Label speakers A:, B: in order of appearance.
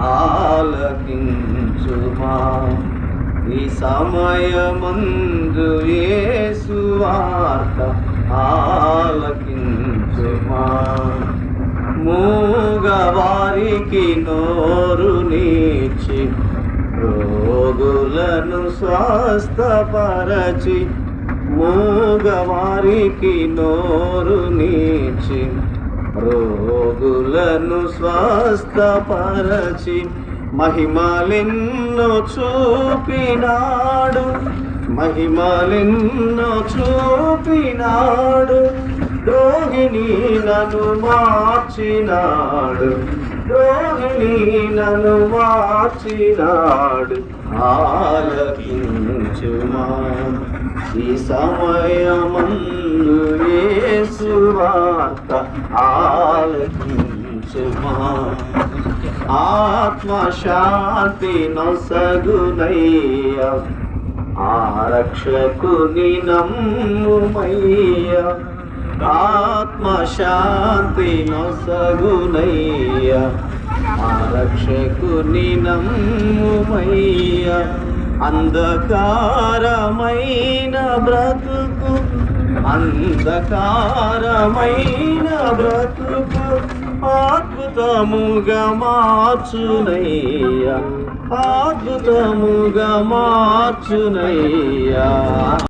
A: ఆలకించుమా. ఈ సమయమందు యేసు వార్త ఆలకించుమా. మూగవారికి నోరు నీచి రోగులను స్వస్థపరచి, మూగవారికి నోరు నీచి రోగులను స్వస్థపరచి, మహిమలెన్నో చూపినాడు, మహిమలెన్నో చూపినాడు. ద్రోహిణి నన్ను మార్చినాడు, ద్రోహిణి నన్ను మార్చినాడు. ఆలకించుమా. ఈ సమయమందు యేసు వార్త ఆలకించుమా. ఆత్మశాంతి నొసగునయ్య, ఆరక్షకుని నమ్ముమయ్య. ఆత్మశాంతి నొసగునయ్య, ఆరక్షకుని నమ్ముమయ్య. అంధకారమైన బ్రతుకు, అంధకారమైన బ్రతుకు అద్భుతముగా మార్చునయ్య, అద్భుతముగా మార్చునయ్య.